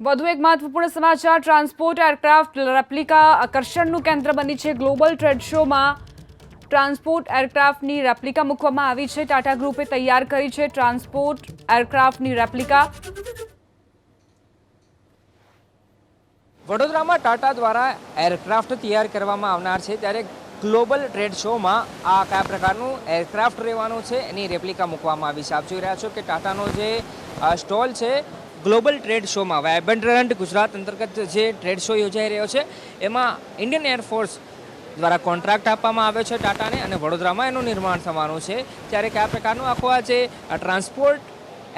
વધુ એક મહત્વપૂર્ણ સમાચાર ટ્રાન્સપોર્ટ એરક્રાફ્ટ રેપ્લિકા આકર્ષણનું કેન્દ્ર બની છે। ગ્લોબલ ટ્રેડ શોમાં ટ્રાન્સપોર્ટ એરક્રાફ્ટની રેપ્લિકા મૂકવામાં આવી છે। ટાટા ગ્રુપે તૈયાર કરી છે ટ્રાન્સપોર્ટ એરક્રાફ્ટની રેપ્લિકા। વડોદરામાં ટાટા દ્વારા એરક્રાફ્ટ તૈયાર કરવામાં આવનાર છે, ત્યારે ગ્લોબલ ટ્રેડ શોમાં આ કયા પ્રકારનું એરક્રાફ્ટ રહેવાનું છે એની રેપ્લિકા મૂકવામાં આવી છે। આપ જોઈ રહ્યા છો કે ટાટાનો જે સ્ટોલ છે ગ્લોબલ ટ્રેડ શોમાં વાઇબ્રન્ટ ગુજરાત અંતર્ગત જે ટ્રેડ શો યોજાઈ રહ્યો છે એમાં ઇન્ડિયન એરફોર્સ દ્વારા કોન્ટ્રાક્ટ આપવામાં આવ્યો છે ટાટાને, અને વડોદરામાં એનું નિર્માણ થવાનું છે। ત્યારે કયા પ્રકારનું આખું આ જે ટ્રાન્સપોર્ટ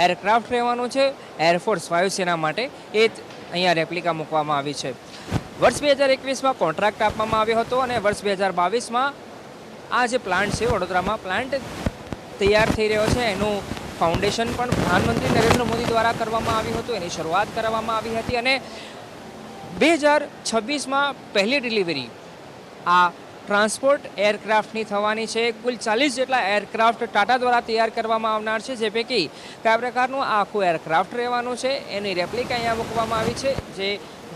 એરક્રાફ્ટ રહેવાનું છે એરફોર્સ વાયુસેના માટે, એ અહીંયા રેપ્લિકા મૂકવામાં આવી છે। વર્ષ 2021માં કોન્ટ્રાક્ટ આપવામાં આવ્યો હતો અને વર્ષ 2022માં આ જે પ્લાન્ટ છે વડોદરામાં પ્લાન્ટ તૈયાર થઈ રહ્યો છે, એનું ફાઉન્ડેશન પણ પ્રધાનમંત્રી નરેન્દ્ર મોદી દ્વારા કરવામાં આવ્યું હતું, એની શરૂઆત કરવામાં આવી હતી અને 2026માં પહેલી ડિલિવરી આ ટ્રાન્સપોર્ટ એરક્રાફ્ટની થવાની છે। કુલ 40 જેટલા એરક્રાફ્ટ ટાટા દ્વારા તૈયાર કરવામાં આવનાર છે, જે પૈકી કયા પ્રકારનું આ આખું એરક્રાફ્ટ રહેવાનું છે એની રેપ્લિકા અહીંયા મૂકવામાં આવી છે, જે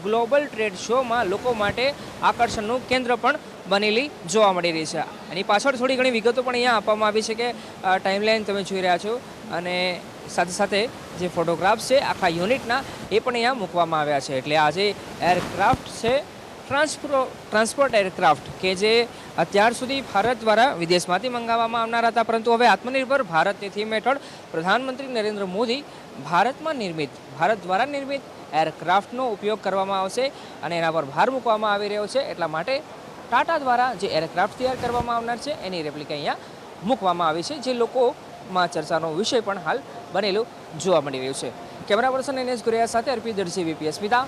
ગ્લોબલ ટ્રેડ શોમાં લોકો માટે આકર્ષણનું કેન્દ્ર પણ બનેલી જોવા મળી રહી છે। એની પાછળ થોડી ઘણી વિગતો પણ અહીંયા આપવામાં આવી છે કે ટાઈમલાઈન તમે જોઈ રહ્યા છો, અને સાથે સાથે જે ફોટોગ્રાફ્સ છે આખા યુનિટના એ પણ અહીંયા મૂકવામાં આવ્યા છે। એટલે આ જે એરક્રાફ્ટ છે ટ્રાન્સપોર્ટ એરક્રાફ્ટ કે જે અત્યાર સુધી ભારત દ્વારા વિદેશમાંથી મંગાવવામાં આવનાર હતા, પરંતુ હવે આત્મનિર્ભર ભારતની થીમ હેઠળ પ્રધાનમંત્રી નરેન્દ્ર મોદી ભારત દ્વારા નિર્મિત એરક્રાફ્ટનો ઉપયોગ કરવામાં આવશે અને એના પર ભાર મૂકવામાં આવી રહ્યો છે। એટલા માટે ટાટા દ્વારા જે એરક્રાફ્ટ તૈયાર કરવામાં આવનાર છે એની રેપ્લિકા અહીંયા મૂકવામાં આવી છે, જે લોકોમાં ચર્ચાનો વિષય પણ હાલ બનેલું જોવા મળી રહ્યું છે। કેમેરા પર્સન NS ગુરિયા સાથે અર્પિત દરજી VP અસ્મિતા।